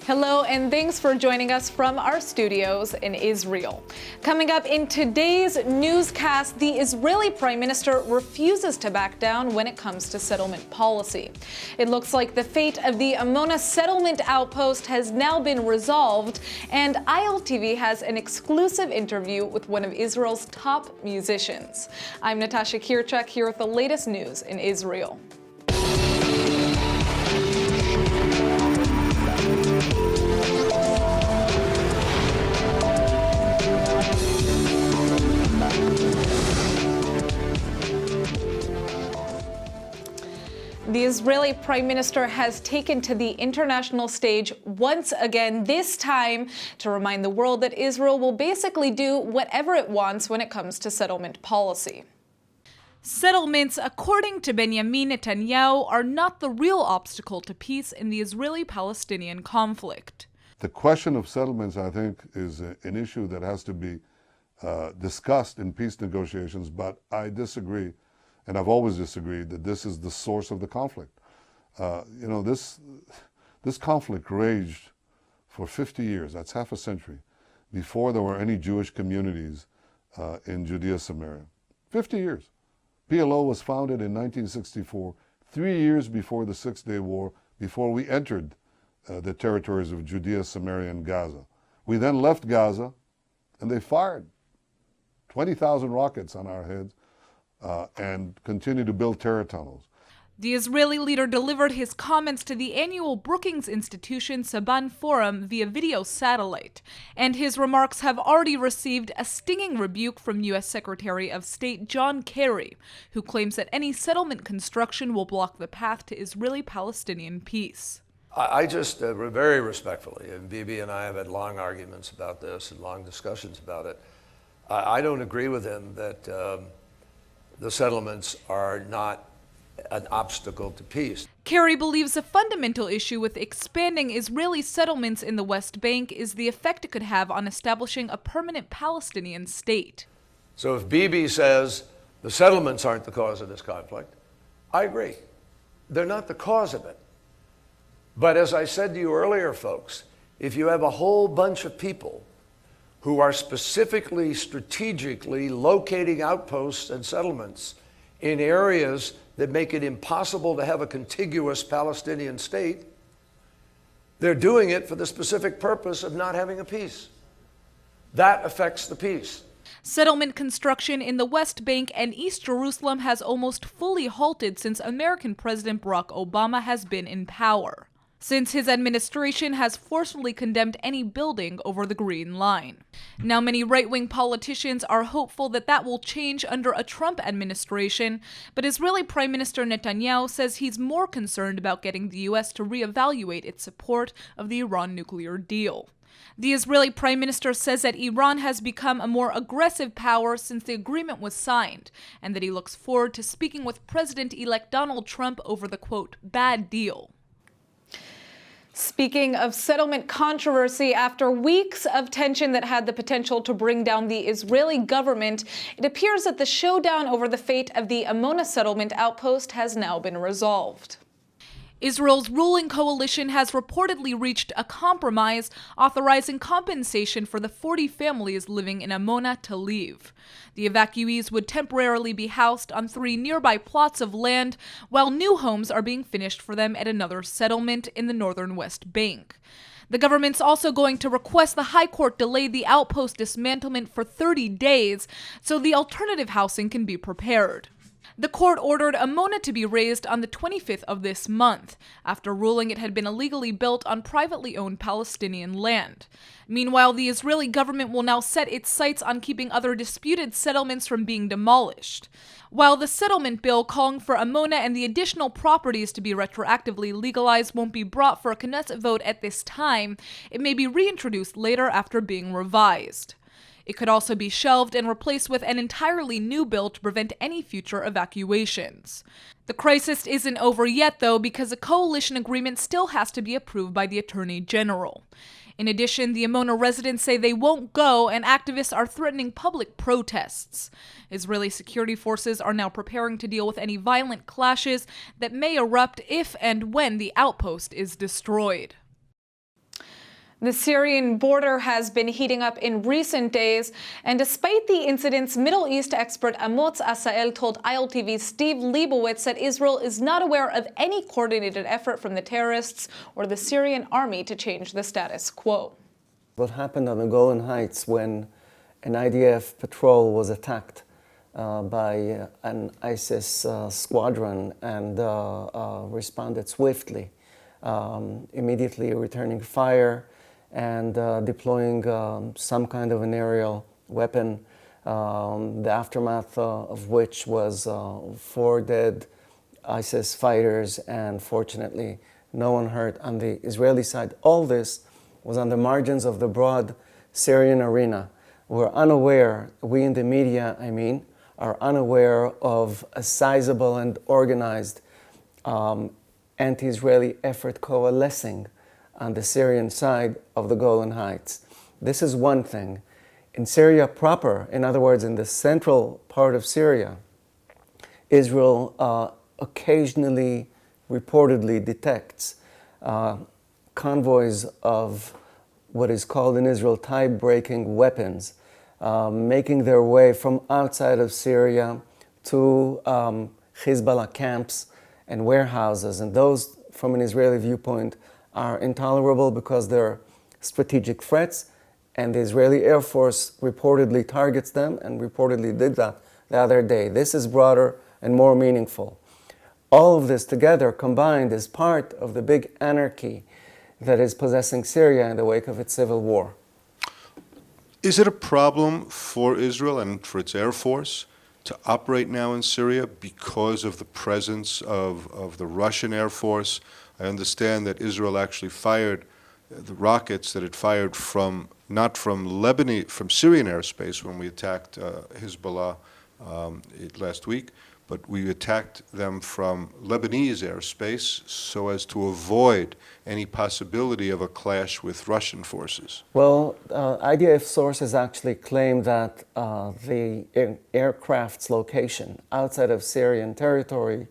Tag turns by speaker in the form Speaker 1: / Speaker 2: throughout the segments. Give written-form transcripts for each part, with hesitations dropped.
Speaker 1: Hello, and thanks for joining us from our studios in Israel. Coming up in today's newscast, the Israeli Prime Minister refuses to back down when it comes to settlement policy. It looks like the fate of the Amona settlement outpost has now been resolved, and ILTV has an exclusive interview with one of Israel's top musicians. I'm Natasha Kirchak here with the latest news in Israel. The Israeli Prime Minister has taken to the international stage once again, this time to remind the world that Israel will basically do whatever it wants when it comes to settlement policy. Settlements, according to Benjamin Netanyahu, are not the real obstacle to peace in the Israeli-Palestinian conflict.
Speaker 2: The question of settlements, I think, is an issue that has to be discussed in peace negotiations, but I disagree. And I've always disagreed that this is the source of the conflict. This conflict raged for 50 years, that's half a century, before there were any Jewish communities in Judea, Samaria. 50 years. PLO was founded in 1964, 3 years before the Six-Day War, before we entered the territories of Judea, Samaria, and Gaza. We then left Gaza, and they fired 20,000 rockets on our heads, and continue to build terror tunnels.
Speaker 1: The Israeli leader delivered his comments to the annual Brookings Institution Saban Forum via video satellite, and his remarks have already received a stinging rebuke from U.S. Secretary of State John Kerry, who claims that any settlement construction will block the path to Israeli-Palestinian peace.
Speaker 3: I just, very respectfully, and Bibi and I have had long arguments about this and long discussions about it, I don't agree with him that the settlements are not an obstacle to peace.
Speaker 1: Kerry believes a fundamental issue with expanding Israeli settlements in the West Bank is the effect it could have on establishing a permanent Palestinian state.
Speaker 3: So if Bibi says the settlements aren't the cause of this conflict, I agree. They're not the cause of it. But as I said to you earlier, folks, if you have a whole bunch of people who are specifically, strategically locating outposts and settlements in areas that make it impossible to have a contiguous Palestinian state, they're doing it for the specific purpose of not having a peace. That affects the peace.
Speaker 1: Settlement construction in the West Bank and East Jerusalem has almost fully halted since American President Barack Obama has been in power, since his administration has forcefully condemned any building over the Green Line. Now, many right-wing politicians are hopeful that that will change under a Trump administration, but Israeli Prime Minister Netanyahu says he's more concerned about getting the U.S. to reevaluate its support of the Iran nuclear deal. The Israeli Prime Minister says that Iran has become a more aggressive power since the agreement was signed, and that he looks forward to speaking with President-elect Donald Trump over the, quote, bad deal. Speaking of settlement controversy, after weeks of tension that had the potential to bring down the Israeli government, it appears that the showdown over the fate of the Amona settlement outpost has now been resolved. Israel's ruling coalition has reportedly reached a compromise authorizing compensation for the 40 families living in Amona to leave. The evacuees would temporarily be housed on 3 nearby plots of land, while new homes are being finished for them at another settlement in the northern West Bank. The government's also going to request the High Court delay the outpost dismantlement for 30 days so the alternative housing can be prepared. The court ordered Amona to be razed on the 25th of this month, after ruling it had been illegally built on privately owned Palestinian land. Meanwhile, the Israeli government will now set its sights on keeping other disputed settlements from being demolished. While the settlement bill calling for Amona and the additional properties to be retroactively legalized won't be brought for a Knesset vote at this time, it may be reintroduced later after being revised. It could also be shelved and replaced with an entirely new bill to prevent any future evacuations. The crisis isn't over yet, though, because a coalition agreement still has to be approved by the Attorney General. In addition, the Amona residents say they won't go, and activists are threatening public protests. Israeli security forces are now preparing to deal with any violent clashes that may erupt if and when the outpost is destroyed. The Syrian border has been heating up in recent days, and despite the incidents, Middle East expert Amos Asael told ILTV's Steve Leibowitz that Israel is not aware of any coordinated effort from the terrorists or the Syrian army to change the status quo.
Speaker 4: What happened on the Golan Heights when an IDF patrol was attacked by an ISIS squadron and responded swiftly, immediately returning fire and deploying some kind of an aerial weapon, the aftermath of which was 4 dead ISIS fighters and fortunately no one hurt on the Israeli side. All this was on the margins of the broad Syrian arena. We're unaware, we in the media, are unaware of a sizable and organized anti-Israeli effort coalescing on the Syrian side of the Golan Heights. This is one thing. In Syria proper, in other words, in the central part of Syria, Israel occasionally, reportedly detects convoys of what is called in Israel tie-breaking weapons, making their way from outside of Syria to Hezbollah camps and warehouses. And those, from an Israeli viewpoint, are intolerable because they're strategic threats, and the Israeli Air Force reportedly targets them and reportedly did that the other day. This is broader and more meaningful. All of this together combined is part of the big anarchy that is possessing Syria in the wake of its civil war.
Speaker 5: Is it a problem for Israel and for its Air Force to operate now in Syria because of the presence of the Russian Air Force? I understand that Israel actually fired the rockets that it fired from, not from Lebanese, from Syrian airspace when we attacked Hezbollah last week, but we attacked them from Lebanese airspace so as to avoid any possibility of a clash with Russian forces.
Speaker 4: Well, IDF sources actually claim that the aircraft's location outside of Syrian territory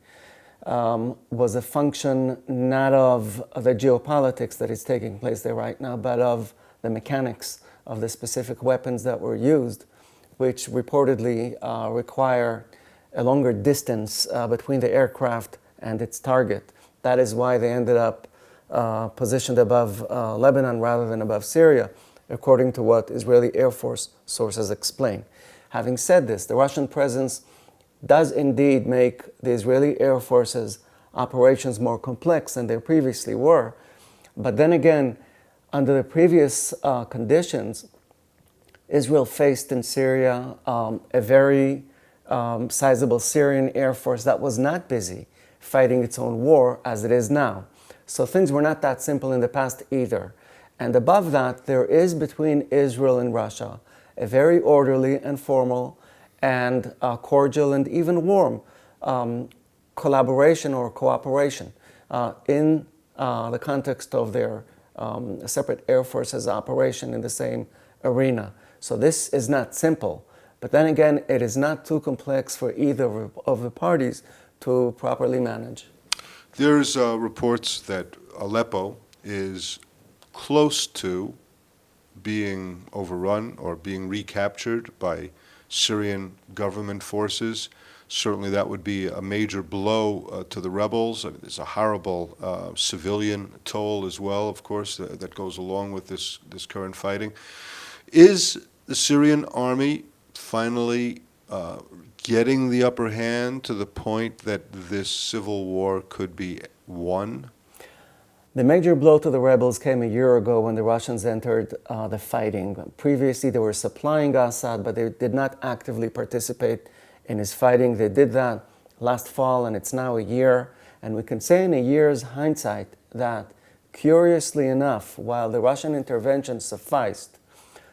Speaker 4: was a function not of the geopolitics that is taking place there right now, but of the mechanics of the specific weapons that were used, which reportedly require a longer distance between the aircraft and its target. That is why they ended up positioned above Lebanon rather than above Syria, according to what Israeli Air Force sources explain. Having said this, the Russian presence does indeed make the Israeli Air Force's operations more complex than they previously were. But then again, under the previous conditions, Israel faced in Syria a very sizable Syrian Air Force that was not busy fighting its own war as it is now. So things were not that simple in the past either. And above that, there is between Israel and Russia a very orderly and formal and cordial and even warm collaboration or cooperation in the context of their separate air forces operation in the same arena. So this is not simple, but then again, it is not too complex for either of the parties to properly manage.
Speaker 5: There's reports that Aleppo is close to being overrun or being recaptured by Syrian government forces. Certainly that would be a major blow to the rebels. I mean, there's a horrible civilian toll as well, of course, that goes along with this current fighting. Is the Syrian army finally getting the upper hand to the point that this civil war could be won?
Speaker 4: The major blow to the rebels came a year ago when the Russians entered the fighting. Previously, they were supplying Assad, but they did not actively participate in his fighting. They did that last fall, and it's now a year. And we can say in a year's hindsight that, curiously enough, while the Russian intervention sufficed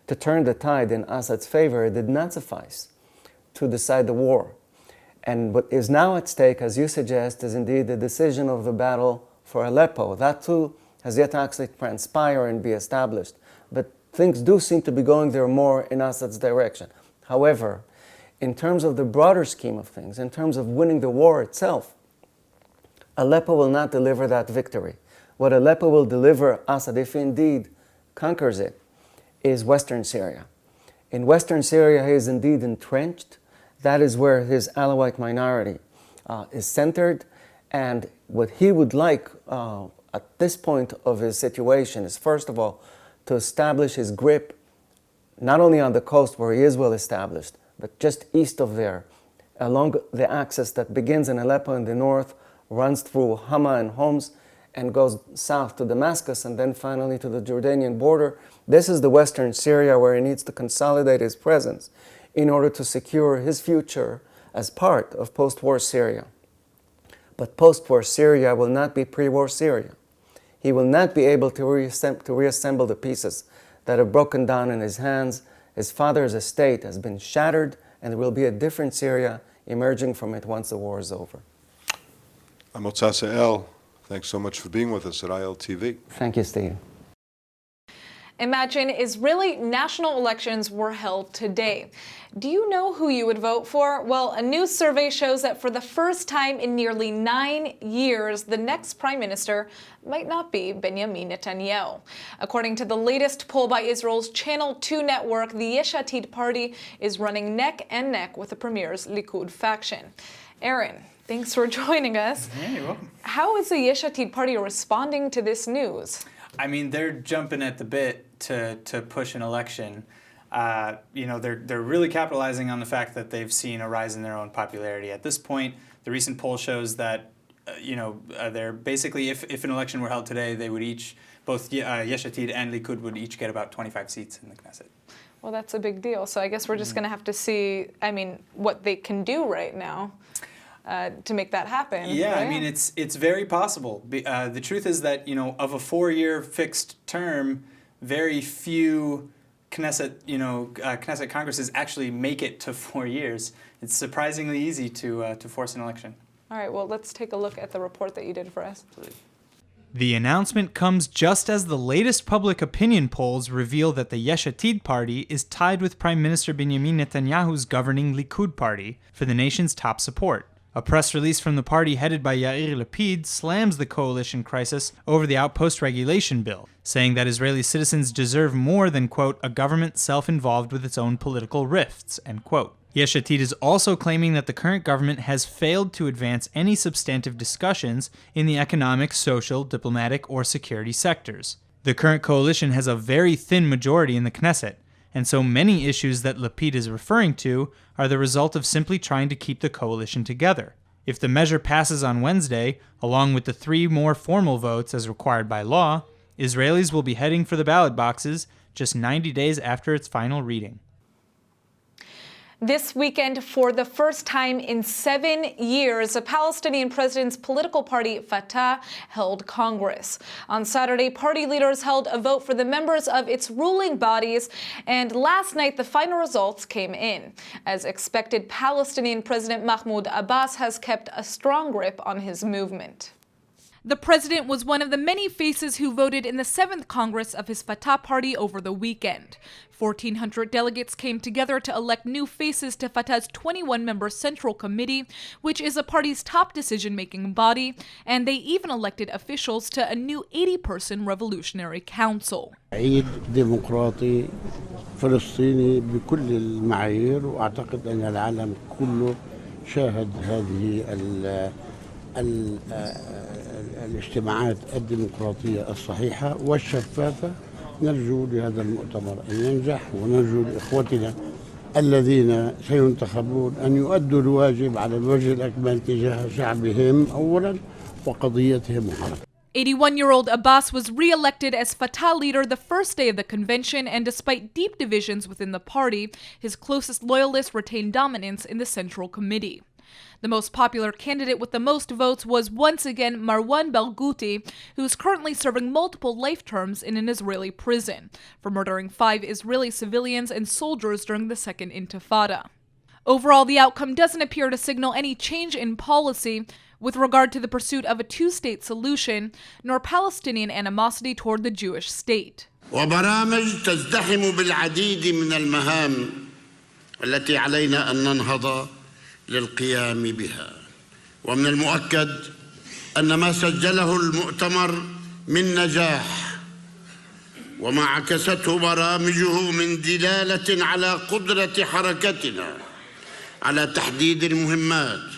Speaker 4: to turn the tide in Assad's favor, it did not suffice to decide the war. And what is now at stake, as you suggest, is indeed the decision of the battle for Aleppo. That too has yet to actually transpire and be established. But things do seem to be going there more in Assad's direction. However, in terms of the broader scheme of things, in terms of winning the war itself, Aleppo will not deliver that victory. What Aleppo will deliver Assad, if indeed conquers it, is Western Syria. In Western Syria, he is indeed entrenched. That is where his Alawite minority is centered. And what he would like at this point of his situation is, first of all, to establish his grip not only on the coast where he is well established, but just east of there, along the axis that begins in Aleppo in the north, runs through Hama and Homs, and goes south to Damascus, and then finally to the Jordanian border. This is the Western Syria where he needs to consolidate his presence in order to secure his future as part of post-war Syria. But post-war Syria will not be pre-war Syria. He will not be able to reassemble the pieces that have broken down in his hands. His father's estate has been shattered, and there will be a different Syria emerging from it once the war is over.
Speaker 5: Amotsa El, thanks so much for being with us at ILTV.
Speaker 4: Thank you, Steve.
Speaker 1: Imagine Israeli national elections were held today. Do you know who you would vote for? Well, a new survey shows that for the first time in nearly 9 years, the next prime minister might not be Benjamin Netanyahu. According to the latest poll by Israel's Channel 2 network, the Yesh Atid party is running neck and neck with the premier's Likud faction. Aaron, thanks for joining us.
Speaker 6: Yeah, you're welcome.
Speaker 1: How is the Yesh Atid party responding to this news?
Speaker 6: I mean, they're jumping at the bit to push an election. They're really capitalizing on the fact that they've seen a rise in their own popularity. At this point, the recent poll shows that, they're basically, if an election were held today, they would each, both Yesh Atid and Likud would each get about 25 seats in the Knesset.
Speaker 1: Well, that's a big deal. So I guess we're just going to have to see, what they can do right now to make that happen.
Speaker 6: Yeah,
Speaker 1: right?
Speaker 6: I mean, it's very possible. The truth is that, of a 4-year fixed term, very few Knesset Congresses actually make it to 4 years. It's surprisingly easy to force an election.
Speaker 1: All right, well, let's take a look at the report that you did for us.
Speaker 7: The announcement comes just as the latest public opinion polls reveal that the Yesh Atid party is tied with Prime Minister Benjamin Netanyahu's governing Likud party for the nation's top support. A press release from the party headed by Yair Lapid slams the coalition crisis over the outpost regulation bill, saying that Israeli citizens deserve more than, quote, a government self-involved with its own political rifts, end quote. Yesh Atid is also claiming that the current government has failed to advance any substantive discussions in the economic, social, diplomatic, or security sectors. The current coalition has a very thin majority in the Knesset, and so many issues that Lapid is referring to are the result of simply trying to keep the coalition together. If the measure passes on Wednesday, along with the 3 more formal votes as required by law, Israelis will be heading for the ballot boxes just 90 days after its final reading.
Speaker 1: This weekend, for the first time in 7 years, the Palestinian president's political party, Fatah, held Congress. On Saturday, party leaders held a vote for the members of its ruling bodies, and last night the final results came in. As expected, Palestinian President Mahmoud Abbas has kept a strong grip on his movement. The president was one of the many faces who voted in the 7th Congress of his Fatah party over the weekend. 1,400 delegates came together to elect new faces to Fatah's 21-member Central Committee, which is the party's top decision-making body, and they even elected officials to a new 80-person Revolutionary Council.
Speaker 8: عيد ديمقراطي فلسطيني بكل المعايير، وأعتقد أن العالم كله شاهد هذه الاجتماعات الديمقراطية الصحيحة والشفافة. نرجو لهذا المؤتمر أن ينجح، ونرجو لإخوتنا الذين سينتخبون أن يؤدوا الواجب على الوجه الأكمل تجاه شعبهم أولا وقضيتهم وحركتهم.
Speaker 1: 81-year-old Abbas was re-elected as Fatah leader the first day of the convention, and despite deep divisions within the party, his closest loyalists retained dominance in the Central Committee. The most popular candidate with the most votes was once again Marwan Barghouti, who is currently serving multiple life terms in an Israeli prison for murdering 5 Israeli civilians and soldiers during the Second Intifada. Overall, the outcome doesn't appear to signal any change in policy with regard to the pursuit of a 2-state solution, nor Palestinian animosity toward the Jewish state.
Speaker 8: وبرامج تزدحم بالعديد من المهام التي علينا أن ننهض للقيام بها. ومن المؤكد أن ما سجله المؤتمر من نجاح وما عكسته برامجه من دلالة على قدرة حركتنا على تحديد المهمات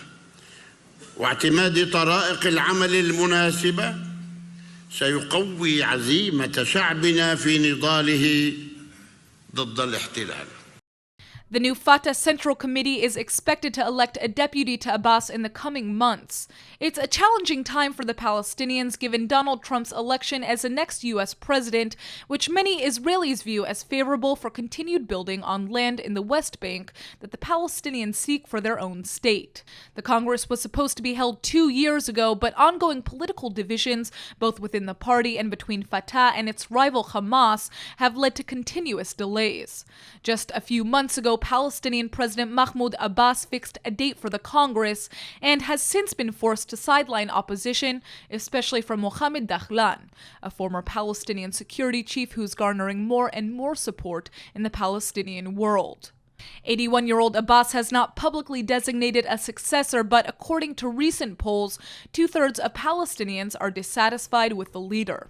Speaker 8: واعتماد طرائق العمل المناسبة سيقوي عزيمة شعبنا في نضاله ضد الاحتلال.
Speaker 1: The new Fatah Central Committee is expected to elect a deputy to Abbas in the coming months. It's a challenging time for the Palestinians given Donald Trump's election as the next U.S. president, which many Israelis view as favorable for continued building on land in the West Bank that the Palestinians seek for their own state. The Congress was supposed to be held 2 years ago, but ongoing political divisions, both within the party and between Fatah and its rival Hamas, have led to continuous delays. Just a few months ago, Palestinian President Mahmoud Abbas fixed a date for the Congress and has since been forced to sideline opposition, especially from Mohammed Dakhlan, a former Palestinian security chief who's garnering more and more support in the Palestinian world. 81-year-old Abbas has not publicly designated a successor, but according to recent polls, 2/3 of Palestinians are dissatisfied with the leader.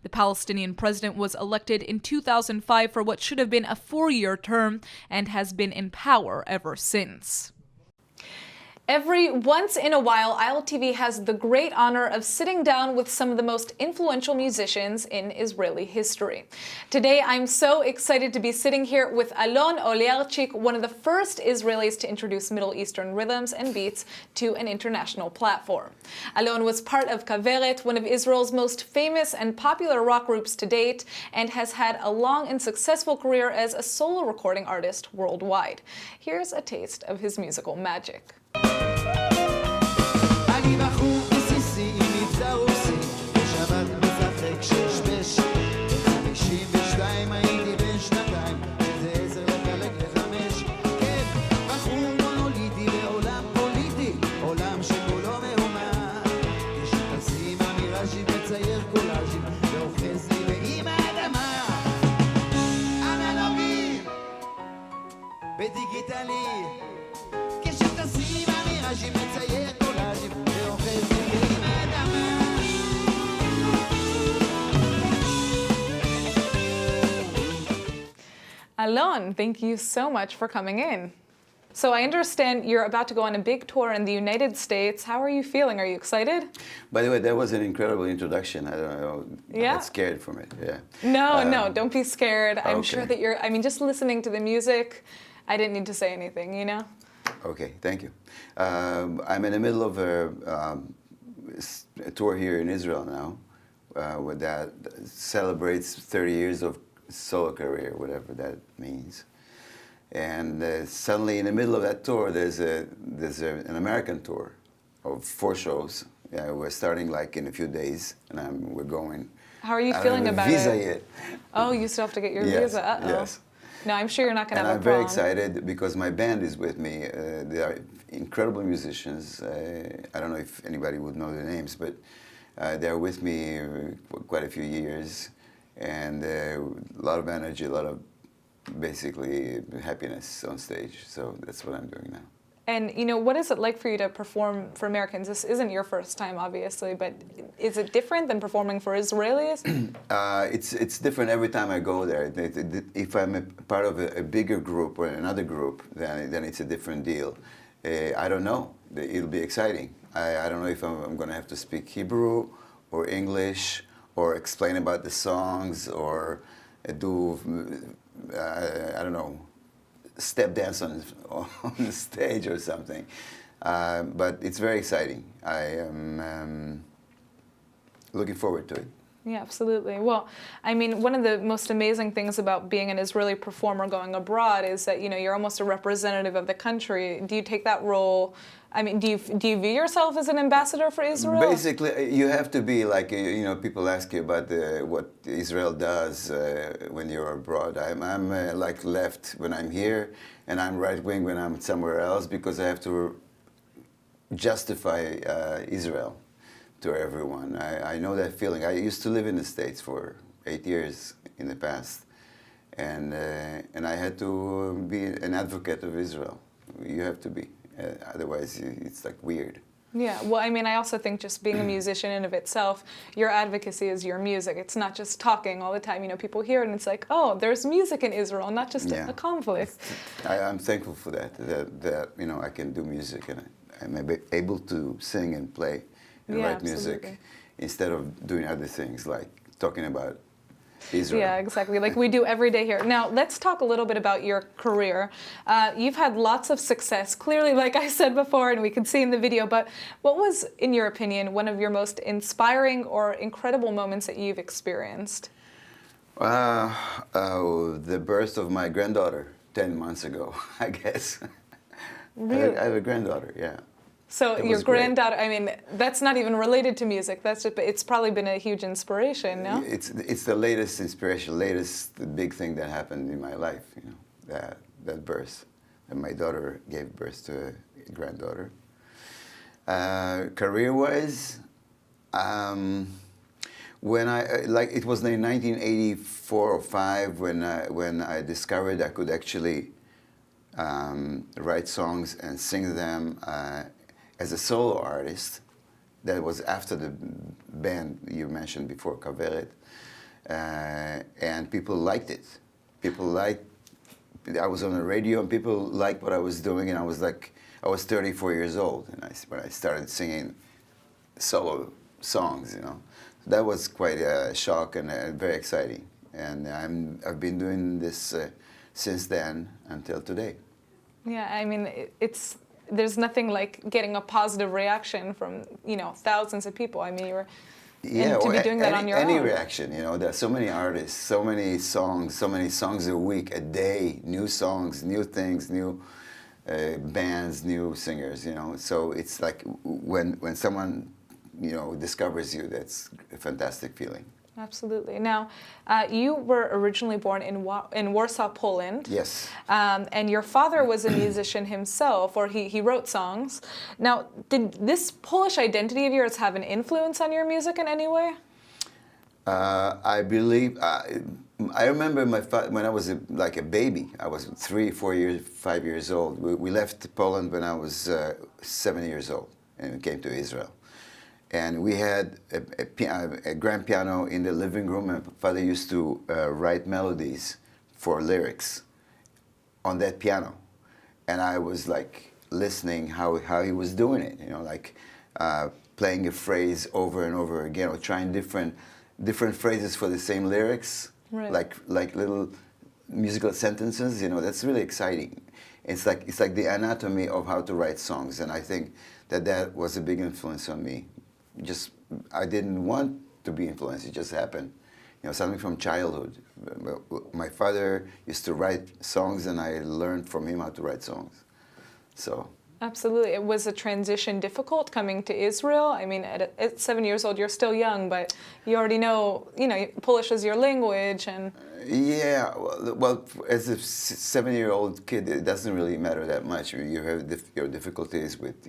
Speaker 1: The Palestinian president was elected in 2005 for what should have been a 4-year term and has been in power ever since. Every once in a while, ILTV has the great honor of sitting down with some of the most influential musicians in Israeli history. Today, I'm so excited to be sitting here with Alon Oliarchik, one of the first Israelis to introduce Middle Eastern rhythms and beats to an international platform. Alon was part of Kaveret, one of Israel's most famous and popular rock groups to date, and has had a long and successful career as a solo recording artist worldwide. Here's a taste of his musical magic.
Speaker 9: אני בחור בסיסי עם מבצע רוסי בשבת משחק שש 52 הייתי בן 2 זה 10 לחלק ל5 כן, בחור מונוליטי בעולם פוליטי עולם שכולו מהומה יש תשים אמיראז'ים מצייר קולאז'ים ואוחז לי באם האדמה אנלוגי בדיגיטלי כשתשים אמיראז'ים מצייר קולאז'ים ואוחז לי באם האדמה
Speaker 1: Alon, thank you so much for coming in. So I understand you're about to go on a big tour in the United States. How are you feeling? Are you excited?
Speaker 10: By the way, that was an incredible introduction. I don't know.
Speaker 1: Yeah.
Speaker 10: I got scared from it. Yeah.
Speaker 1: No, don't be scared. I'm
Speaker 10: okay.
Speaker 1: sure that just listening to the music, I didn't need to say anything, you know?
Speaker 10: Okay, thank you. I'm in the middle of a tour here in Israel now, that celebrates 30 years of solo career, whatever that means. And suddenly, in the middle of that tour, there's an American tour of 4 shows. We're starting like in a few days, and we're going.
Speaker 1: How are you feeling about it?
Speaker 10: I don't have a visa yet.
Speaker 1: Oh, you still have to get your
Speaker 10: Yes,
Speaker 1: visa. Uh-oh.
Speaker 10: yes.
Speaker 1: No, I'm sure you're not going to have
Speaker 10: And
Speaker 1: a
Speaker 10: I'm very
Speaker 1: problem.
Speaker 10: excited because my band is with me. They are incredible musicians. I don't know if anybody would know their names, but they're with me quite a few years. And a lot of energy, a lot of basically happiness on stage. So that's what I'm doing now.
Speaker 1: And, what is it like for you to perform for Americans? This isn't your first time, obviously, but is it different than performing for Israelis?
Speaker 10: It's different every time I go there. If I'm a part of a bigger group or another group, then it's a different deal. I don't know. It'll be exciting. I don't know if I'm going to have to speak Hebrew or English or explain about the songs or do, I don't know, step dance on the stage or something. But it's very exciting. I am looking forward to it.
Speaker 1: Yeah, absolutely. Well, one of the most amazing things about being an Israeli performer going abroad is that, you're almost a representative of the country. Do you take that role? Do you view yourself as an ambassador for Israel?
Speaker 10: Basically, you have to be like, people ask you about what Israel does when you're abroad. I'm like left when I'm here, and I'm right wing when I'm somewhere else because I have to justify Israel to everyone. I know that feeling. I used to live in the States for 8 years in the past, and I had to be an advocate of Israel. You have to be. Otherwise, it's like weird.
Speaker 1: Yeah, well, I mean, I also think just being a musician in of itself, your advocacy is your music. It's not just talking all the time. You know, people hear it and it's like, oh, there's music in Israel, not just
Speaker 10: Yeah.
Speaker 1: a conflict.
Speaker 10: I'm thankful for that you know, I can do music and I'm able to sing and play and
Speaker 1: Yeah,
Speaker 10: write music
Speaker 1: absolutely.
Speaker 10: instead of doing other things like talking about Israel.
Speaker 1: Yeah, exactly. Like we do every day here. Now, let's talk a little bit about your career. You've had lots of success, clearly, like I said before, and we can see in the video. But what was, in your opinion, one of your most inspiring or incredible moments that you've experienced?
Speaker 10: The birth of my granddaughter 10 months ago, I guess.
Speaker 1: Really?
Speaker 10: I have a granddaughter, yeah.
Speaker 1: So
Speaker 10: It
Speaker 1: your
Speaker 10: was great.
Speaker 1: granddaughter, I mean, that's not even related to music. That's just, but it's probably been a huge inspiration, no?
Speaker 10: It's the latest inspiration, the big thing that happened in my life, you know, that birth. And my daughter gave birth to a granddaughter. Career-wise, when it was in 1984 or 5 when I discovered I could actually write songs and sing them as a solo artist. That was after the band you mentioned before, Kaveret, and people liked it. I was on the radio and people liked what I was doing, and I was 34 years old when I started singing solo songs, you know. That was quite a shock and very exciting. And I've been doing this since then until today.
Speaker 1: Yeah, I mean, there's nothing like getting a positive reaction from, you know, thousands of people. I mean, and to be doing that on your own.
Speaker 10: Any reaction, you know. There's so many artists, so many songs a week, a day, new songs, new things, new bands, new singers, you know. So it's like when someone, you know, discovers you, that's a fantastic feeling.
Speaker 1: Absolutely. Now, you were originally born in Warsaw, Poland.
Speaker 10: Yes.
Speaker 1: And your father was a musician himself, or he wrote songs. Now, did this Polish identity of yours have an influence on your music in any way?
Speaker 10: I believe, I remember when I was like a baby. I was 3, 4 years, 5 years old. We left Poland when I was 7 years old and we came to Israel. And we had a grand piano in the living room, and Father used to write melodies for lyrics on that piano. And I was like listening how he was doing it, you know, like playing a phrase over and over again, or trying different phrases for the same lyrics,
Speaker 1: right.
Speaker 10: like little musical sentences. You know, that's really exciting. It's like the anatomy of how to write songs, and I think that was a big influence on me. I didn't want to be influenced, it just happened. You know, something from childhood. My father used to write songs and I learned from him how to write songs. So.
Speaker 1: Absolutely. Was the transition difficult coming to Israel? I mean, at 7 years old, you're still young, but you already know, Polish is your language and...
Speaker 10: Yeah, well, as a 7-year-old kid, it doesn't really matter that much. You have your difficulties with,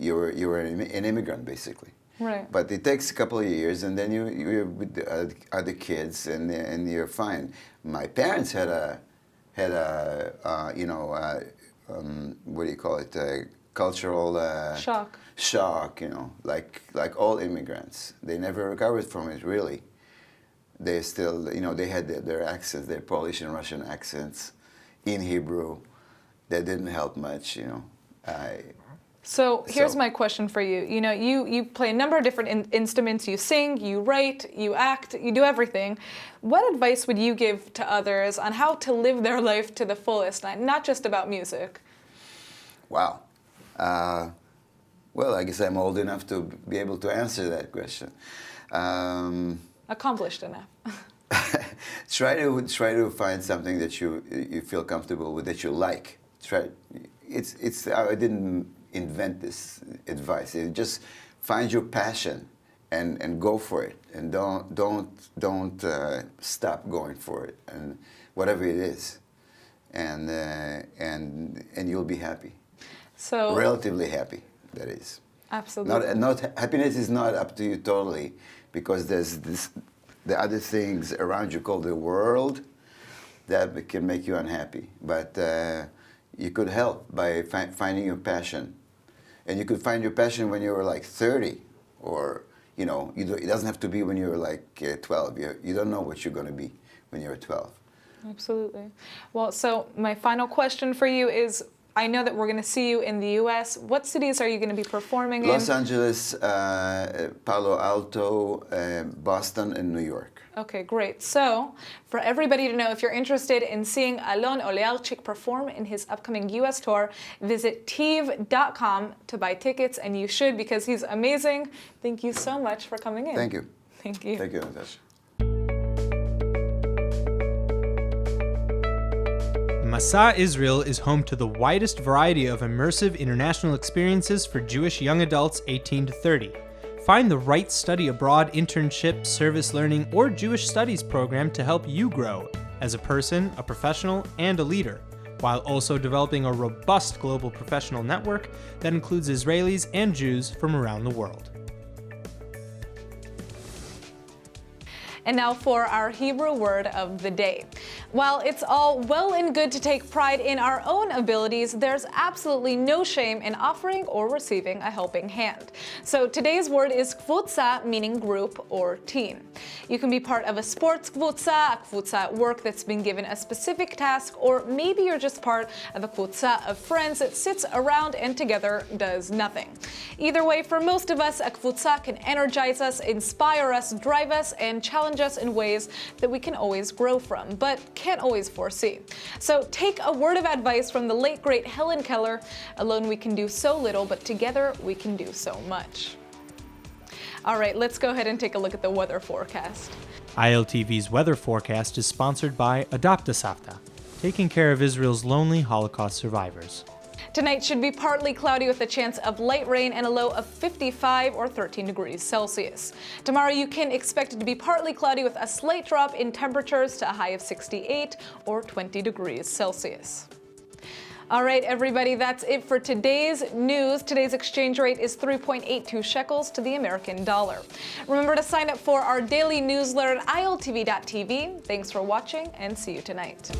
Speaker 10: you're an immigrant basically.
Speaker 1: Right.
Speaker 10: But it takes a couple of years, and then you're with the other kids, and you're fine. My parents had a what do you call it? Cultural
Speaker 1: shock.
Speaker 10: Shock, like all immigrants. They never recovered from it really. They still, they had their accents, their Polish and Russian accents in Hebrew. That didn't help much,
Speaker 1: So here's my question for you. You play a number of different instruments. You sing, you write, you act, you do everything. What advice would you give to others on how to live their life to the fullest, not just about music?
Speaker 10: Wow. Well, I guess I'm old enough to be able to answer that question.
Speaker 1: Accomplished enough.
Speaker 10: Try to find something that you feel comfortable with, that you like. I didn't invent this advice. Just find your passion and go for it, and don't stop going for it, and whatever it is, and you'll be happy.
Speaker 1: So
Speaker 10: relatively happy, that is.
Speaker 1: Absolutely.
Speaker 10: Happiness is not up to you totally, because there's the other things around you called the world that can make you unhappy. But you could help by finding your passion And you could find your passion when you were like 30, or, you know, it doesn't have to be when you're like 12. You don't know what you're going to be when you're 12.
Speaker 1: Absolutely. Well, so my final question for you is, I know that we're going to see you in the U.S. What cities are you going to be performing in?
Speaker 10: Los Angeles, Palo Alto, Boston, and New York.
Speaker 1: Okay, great. So, for everybody to know, if you're interested in seeing Alon Olearchik perform in his upcoming U.S. tour, visit TIV.com to buy tickets, and you should, because he's amazing. Thank you so much for coming in.
Speaker 10: Thank you.
Speaker 1: Thank you.
Speaker 10: Thank you, Natasha.
Speaker 7: Masa Israel is home to the widest variety of immersive international experiences for Jewish young adults 18 to 30. Find the right study abroad internship, service learning, or Jewish studies program to help you grow as a person, a professional, and a leader, while also developing a robust global professional network that includes Israelis and Jews from around the world.
Speaker 1: And now for our Hebrew word of the day. While it's all well and good to take pride in our own abilities, there's absolutely no shame in offering or receiving a helping hand. So today's word is kvutza, meaning group or team. You can be part of a sports kvutza, a kvutza at work that's been given a specific task, or maybe you're just part of a kvutza of friends that sits around and together does nothing. Either way, for most of us, a kvutza can energize us, inspire us, drive us, and challenge us in ways that we can always grow from, but can't always foresee. So take a word of advice from the late great Helen Keller: alone we can do so little, but together we can do so much. All right, let's go ahead and take a look at the weather forecast.
Speaker 7: ILTV's weather forecast is sponsored by Adopt a Savta, taking care of Israel's lonely Holocaust survivors.
Speaker 1: Tonight should be partly cloudy with a chance of light rain and a low of 55 or 13 degrees Celsius. Tomorrow you can expect it to be partly cloudy with a slight drop in temperatures to a high of 68 or 20 degrees Celsius. All right, everybody, that's it for today's news. Today's exchange rate is 3.82 shekels to the American dollar. Remember to sign up for our daily newsletter at ILTV.tv. Thanks for watching, and see you tonight.